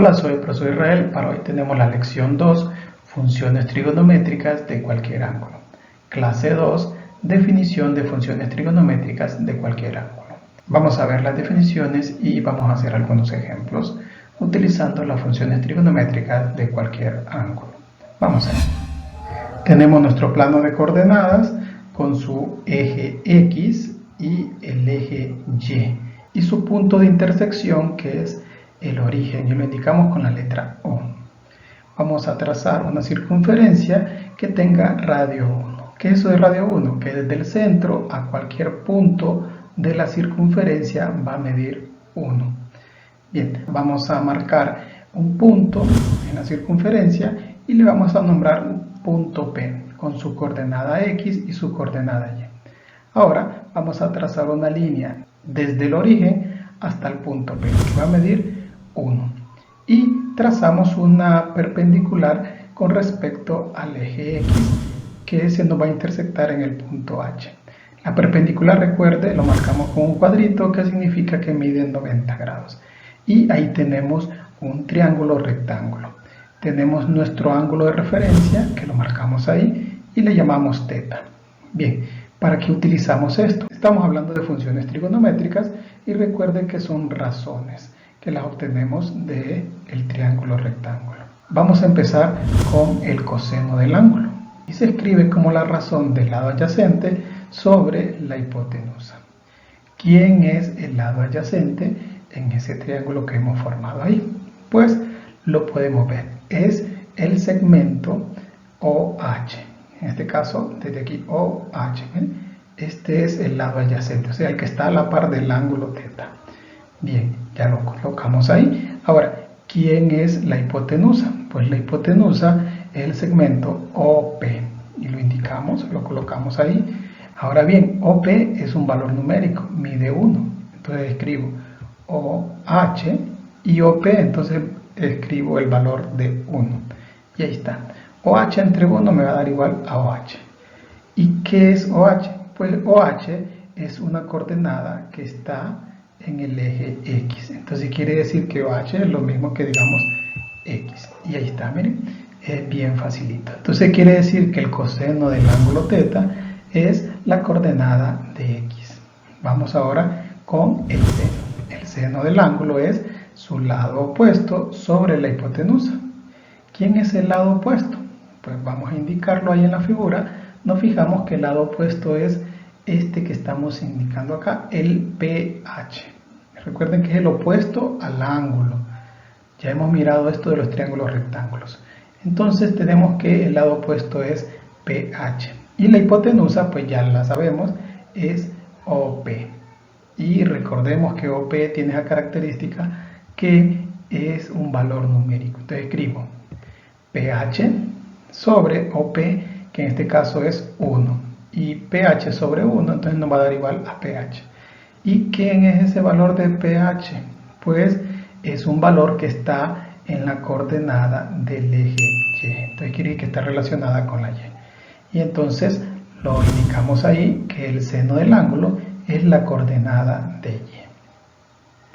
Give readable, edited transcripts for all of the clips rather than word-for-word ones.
Hola, soy el profesor Israel. Para hoy tenemos la lección 2, funciones trigonométricas de cualquier ángulo. Clase 2, definición de funciones trigonométricas de cualquier ángulo. Vamos a ver las definiciones y vamos a hacer algunos ejemplos utilizando las funciones trigonométricas de cualquier ángulo. Vamos a ver. Tenemos nuestro plano de coordenadas con su eje X y el eje Y su punto de intersección, que es el origen, y lo indicamos con la letra O. Vamos a trazar una circunferencia que tenga radio 1. ¿Qué es eso de radio 1? Que desde el centro a cualquier punto de la circunferencia va a medir 1. Bien, vamos a marcar un punto en la circunferencia y le vamos a nombrar punto P con su coordenada X y su coordenada Y. Ahora vamos a trazar una línea desde el origen hasta el punto P, que va a medir 1. Y trazamos una perpendicular con respecto al eje X, que se nos va a intersectar en el punto H. La perpendicular, recuerde, lo marcamos con un cuadrito que significa que mide 90 grados. Y ahí tenemos un triángulo rectángulo. Tenemos nuestro ángulo de referencia, que lo marcamos ahí, y le llamamos θ. Bien, ¿para qué utilizamos esto? Estamos hablando de funciones trigonométricas y recuerden que son razones que las obtenemos del triángulo rectángulo. Vamos a empezar con el coseno del ángulo y se escribe como la razón del lado adyacente sobre la hipotenusa. ¿Quién es el lado adyacente en ese triángulo que hemos formado ahí? Pues lo podemos ver, es el segmento OH. En este caso, desde aquí OH, este es el lado adyacente, o sea, el que está a la par del ángulo θ. Bien, ya lo colocamos ahí. Ahora, ¿quién es la hipotenusa? Pues la hipotenusa es el segmento OP y lo indicamos, lo colocamos ahí. Ahora bien, OP es un valor numérico, mide 1. Entonces escribo OH y OP, entonces escribo el valor de 1. Y ahí está. OH entre 1 me va a dar igual a OH. ¿Y qué es OH? Pues OH es una coordenada que está en el eje X. Entonces quiere decir que OH es lo mismo que digamos X. Y ahí está, miren, es bien facilito. Entonces quiere decir que el coseno del ángulo θ es la coordenada de X. Vamos ahora con el seno. El seno del ángulo es su lado opuesto sobre la hipotenusa. ¿Quién es el lado opuesto? Pues vamos a indicarlo ahí en la figura. Nos fijamos que el lado opuesto es este que estamos indicando acá, el PH. Recuerden que es el opuesto al ángulo. Ya hemos mirado esto de los triángulos rectángulos. Entonces tenemos que el lado opuesto es PH. Y la hipotenusa, pues ya la sabemos, es OP. Y recordemos que OP tiene esa característica que es un valor numérico. Entonces escribo PH sobre OP, que en este caso es 1. Y PH sobre 1, entonces nos va a dar igual a PH. ¿Y quién es ese valor de PH? Pues es un valor que está en la coordenada del eje Y. Entonces quiere decir que está relacionada con la Y. Y entonces lo indicamos ahí que el seno del ángulo es la coordenada de Y.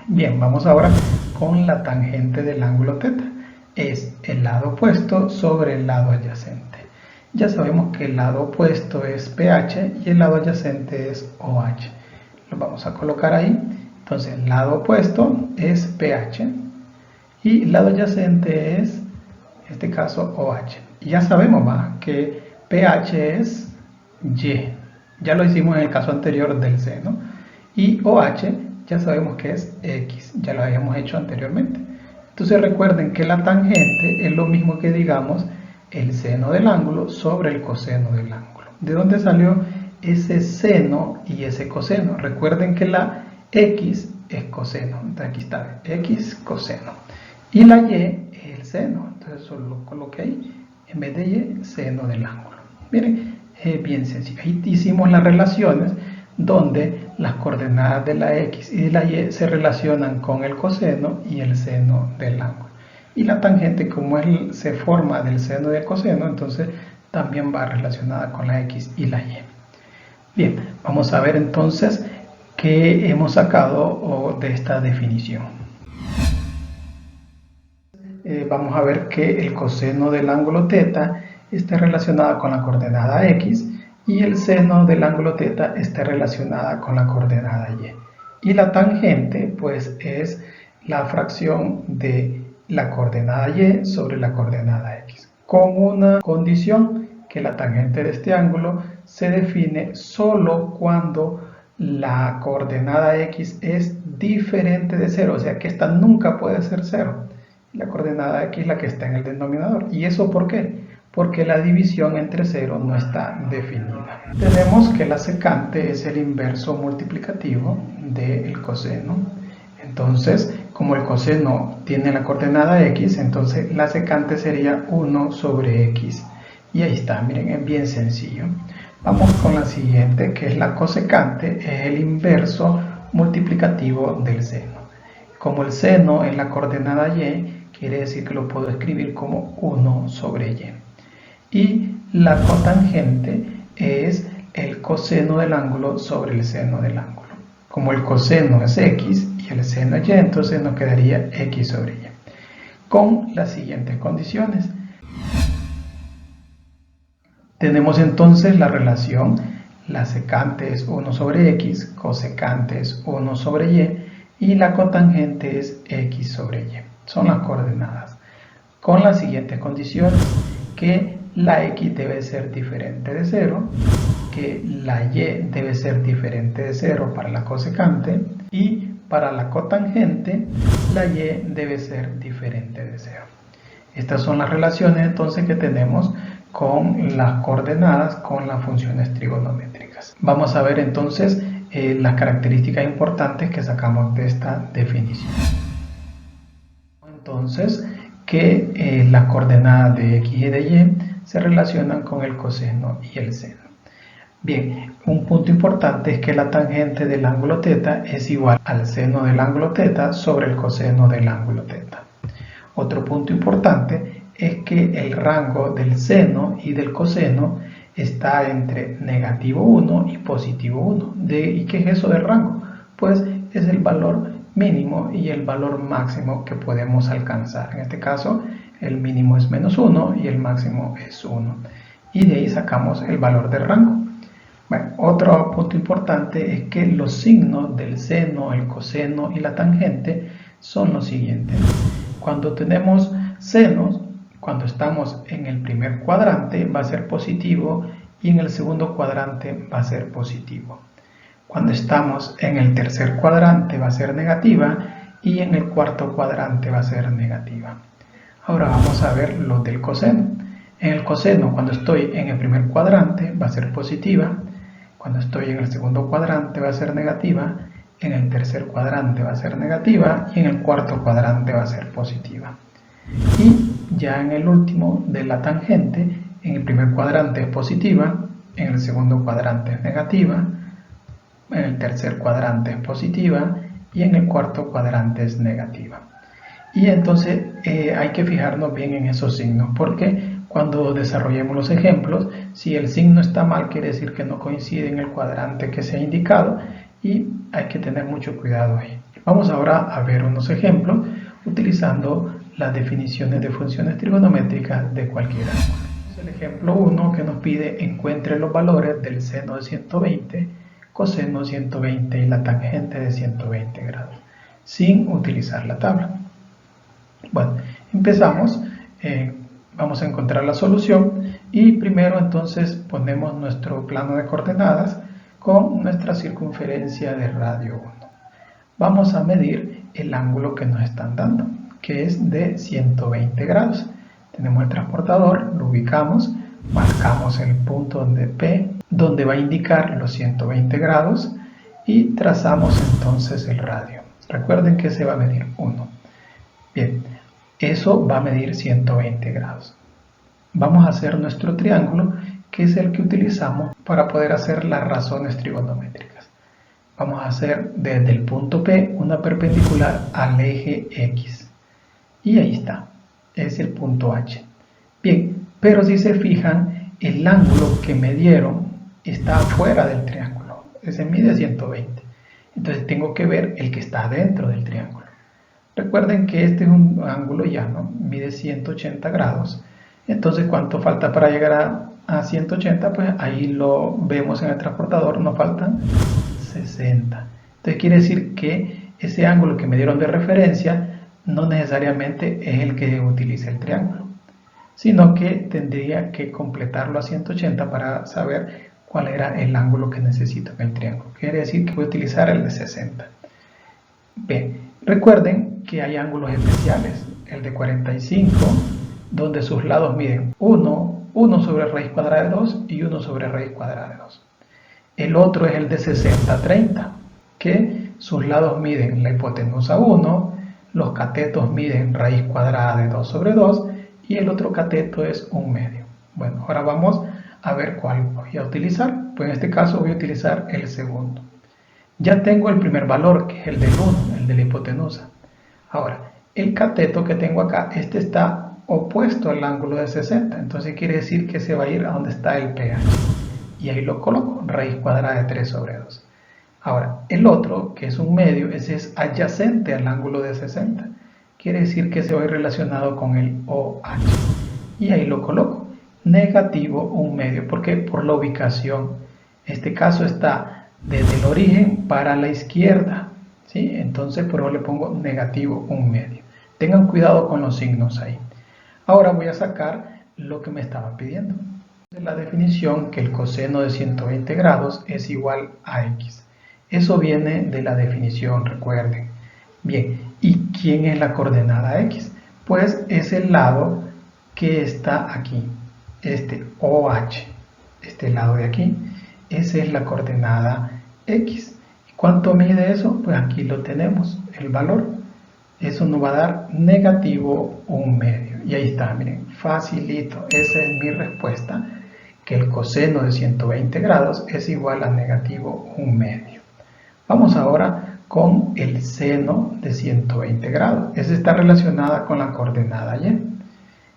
Bien, vamos ahora con la tangente del ángulo θ. Es el lado opuesto sobre el lado adyacente. Ya sabemos que el lado opuesto es PH y el lado adyacente es OH. Lo vamos a colocar ahí. Entonces el lado opuesto es PH y el lado adyacente es, en este caso, OH. Y ya sabemos que PH es Y. Ya lo hicimos en el caso anterior del seno. Y OH ya sabemos que es X. Ya lo habíamos hecho anteriormente. Entonces recuerden que la tangente es lo mismo que digamos el seno del ángulo sobre el coseno del ángulo. ¿De dónde salió ese seno y ese coseno? Recuerden que la X es coseno. Entonces aquí está, X coseno. Y la Y es el seno. Entonces solo lo coloqué ahí. En vez de Y, seno del ángulo. Miren, es bien sencillo. Ahí hicimos las relaciones donde las coordenadas de la X y de la Y se relacionan con el coseno y el seno del ángulo. Y la tangente, como se forma del seno y del coseno, entonces también va relacionada con la X y la Y. Bien, vamos a ver entonces qué hemos sacado de esta definición. vamos a ver que el coseno del ángulo θ está relacionado con la coordenada x y el seno del ángulo θ está relacionada con la coordenada y. Y la tangente pues es la fracción de la coordenada y sobre la coordenada x, con una condición, que la tangente de este ángulo se define solo cuando la coordenada x es diferente de 0, o sea que esta nunca puede ser 0. La coordenada x es la que está en el denominador. ¿Y eso por qué? Porque la división entre 0 no está definida. Tenemos que la secante es el inverso multiplicativo del coseno. Entonces, como el coseno tiene la coordenada x, entonces la secante sería 1 sobre x. Y ahí está, miren, es bien sencillo. Vamos con la siguiente, que es la cosecante, es el inverso multiplicativo del seno. Como el seno es la coordenada y, quiere decir que lo puedo escribir como 1 sobre y. Y la cotangente es el coseno del ángulo sobre el seno del ángulo. Como el coseno es x y el seno es y, entonces nos quedaría x sobre y. Con las siguientes condiciones. Tenemos entonces la relación, la secante es 1 sobre x, cosecante es 1 sobre y la cotangente es x sobre y. Son las coordenadas. Con las siguientes condiciones, que la x debe ser diferente de 0, que la y debe ser diferente de 0 para la cosecante y para la cotangente la y debe ser diferente de 0. Estas son las relaciones entonces que tenemos con las coordenadas con las funciones trigonométricas. Vamos a ver entonces las características importantes que sacamos de esta definición. Entonces, que las coordenadas de x y de y se relacionan con el coseno y el seno. Bien, un punto importante es que la tangente del ángulo θ es igual al seno del ángulo θ sobre el coseno del ángulo θ. Otro punto importante es que el rango del seno y del coseno está entre negativo 1 y positivo 1. ¿Y qué es eso del rango? Pues es el valor mínimo y el valor máximo que podemos alcanzar. En este caso, el mínimo es menos 1 y el máximo es 1. Y de ahí sacamos el valor del rango. Bueno, otro punto importante es que los signos del seno, el coseno y la tangente son los siguientes. Cuando tenemos senos, cuando estamos en el primer cuadrante va a ser positivo y en el segundo cuadrante va a ser positivo. Cuando estamos en el tercer cuadrante va a ser negativa y en el cuarto cuadrante va a ser negativa. Ahora vamos a ver los del coseno. En el coseno, cuando estoy en el primer cuadrante va a ser positiva, cuando estoy en el segundo cuadrante va a ser negativa, en el tercer cuadrante va a ser negativa y en el cuarto cuadrante va a ser positiva. Y ya en el último de la tangente, en el primer cuadrante es positiva, en el segundo cuadrante es negativa, en el tercer cuadrante es positiva y en el cuarto cuadrante es negativa. Y entonces hay que fijarnos bien en esos signos, porque cuando desarrollemos los ejemplos, si el signo está mal, quiere decir que no coincide en el cuadrante que se ha indicado y hay que tener mucho cuidado ahí. Vamos ahora a ver unos ejemplos utilizando las definiciones de funciones trigonométricas de cualquier ángulo. El ejemplo 1 que nos pide encuentre los valores del seno de 120, coseno de 120 y la tangente de 120 grados, sin utilizar la tabla. Bueno, empezamos, vamos a encontrar la solución y primero entonces ponemos nuestro plano de coordenadas con nuestra circunferencia de radio 1. Vamos a medir el ángulo que nos están dando, que es de 120 grados. Tenemos el transportador, lo ubicamos, marcamos el punto donde P, donde va a indicar los 120 grados y trazamos entonces el radio. Recuerden que se va a medir 1. Bien, eso va a medir 120 grados. Vamos a hacer nuestro triángulo, que es el que utilizamos para poder hacer las razones trigonométricas. Vamos a hacer desde el punto P una perpendicular al eje X. Y ahí está, es el punto H. Bien, pero si se fijan, el ángulo que me dieron está fuera del triángulo. Ese mide 120. Entonces tengo que ver el que está dentro del triángulo. Recuerden que este es un ángulo llano, mide 180 grados. Entonces, ¿cuánto falta para llegar a 180? Pues ahí lo vemos en el transportador, nos faltan 60. Entonces quiere decir que ese ángulo que me dieron de referencia no necesariamente es el que utiliza el triángulo, sino que tendría que completarlo a 180 para saber cuál era el ángulo que necesito en el triángulo. Quiere decir que voy a utilizar el de 60. Bien, recuerden que hay ángulos especiales, el de 45, donde sus lados miden 1 sobre raíz cuadrada de 2 y 1 sobre raíz cuadrada de 2. El otro es el de 60-30, que sus lados miden la hipotenusa 1, los catetos miden raíz cuadrada de 2 sobre 2 y el otro cateto es 1/2. Bueno, ahora vamos a ver cuál voy a utilizar. Pues en este caso voy a utilizar el segundo. Ya tengo el primer valor, que es el del 1, el de la hipotenusa. Ahora, el cateto que tengo acá, este está opuesto al ángulo de 60, entonces quiere decir que se va a ir a donde está el pH. Y ahí lo coloco, raíz cuadrada de 3 sobre 2. Ahora, el otro, que es 1/2, ese es adyacente al ángulo de 60. Quiere decir que se va a ir relacionado con el OH. Y ahí lo coloco, negativo 1/2. ¿Por qué? Por la ubicación. Este caso está desde el origen para la izquierda, ¿sí? Entonces por eso le pongo negativo 1/2. Tengan cuidado con los signos ahí. Ahora voy a sacar lo que me estaba pidiendo. La definición que el coseno de 120 grados es igual a x. Eso viene de la definición, recuerden. Bien, ¿y quién es la coordenada x? Pues es el lado que está aquí, este OH, este lado de aquí. Esa es la coordenada x. ¿Y cuánto mide eso? Pues aquí lo tenemos, el valor. Eso nos va a dar negativo 1/2. Y ahí está, miren, facilito. Esa es mi respuesta, que el coseno de 120 grados es igual a negativo 1/2. Vamos ahora con el seno de 120 grados. Esa está relacionada con la coordenada y.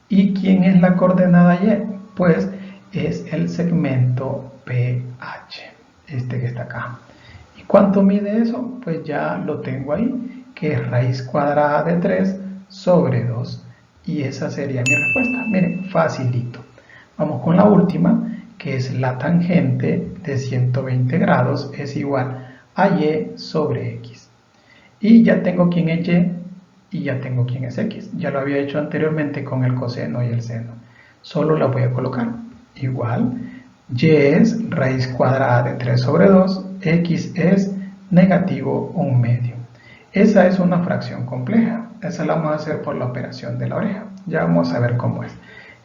¿Y quién es la coordenada y? Pues es el segmento PH, este que está acá. ¿Y cuánto mide eso? Pues ya lo tengo ahí, que es raíz cuadrada de 3 sobre 2. Y esa sería mi respuesta. Miren, facilito. Vamos con la última, que es la tangente de 120 grados es igual a y sobre x. Y ya tengo quién es y ya tengo quién es x. Ya lo había hecho anteriormente con el coseno y el seno. Solo la voy a colocar. Igual, y es raíz cuadrada de 3 sobre 2, x es negativo 1/2. Esa es una fracción compleja. Esa la vamos a hacer por la operación de la oreja. Ya vamos a ver cómo es.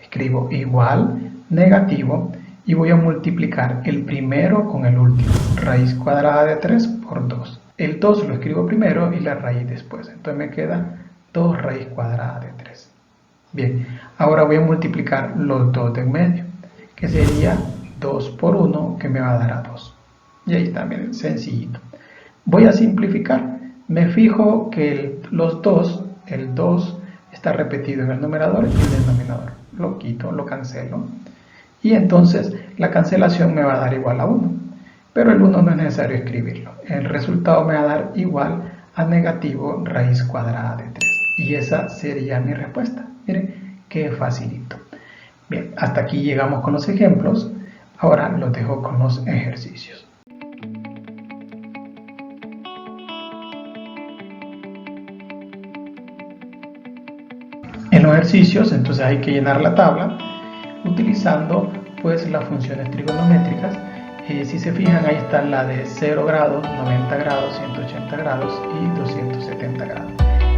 Escribo igual, negativo, y voy a multiplicar el primero con el último. Raíz cuadrada de 3 por 2. El 2 lo escribo primero y la raíz después. Entonces me queda 2 raíz cuadrada de 3. Bien, ahora voy a multiplicar los dos de en medio, que sería 2 por 1, que me va a dar a 2. Y ahí está, miren, sencillito. Voy a simplificar. Me fijo que el 2 está repetido en el numerador y el denominador. Lo quito, lo cancelo. Y entonces la cancelación me va a dar igual a 1. Pero el 1 no es necesario escribirlo. El resultado me va a dar igual a negativo raíz cuadrada de 3. Y esa sería mi respuesta. Miren, qué facilito. Bien, hasta aquí llegamos con los ejemplos. Ahora los dejo con los ejercicios. En los ejercicios, entonces hay que llenar la tabla utilizando pues las funciones trigonométricas. Si se fijan, ahí está la de 0 grados, 90 grados, 180 grados y 270 grados.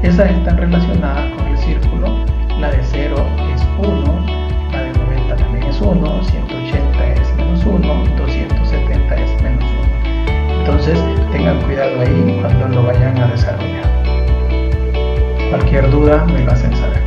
Esas están relacionadas con el círculo. La de 0 es 1, la de 90 también es 1, 180 es menos 1, 270 es menos 1. Entonces tengan cuidado ahí cuando lo vayan a desarrollar. Cualquier duda me lo hacen saber.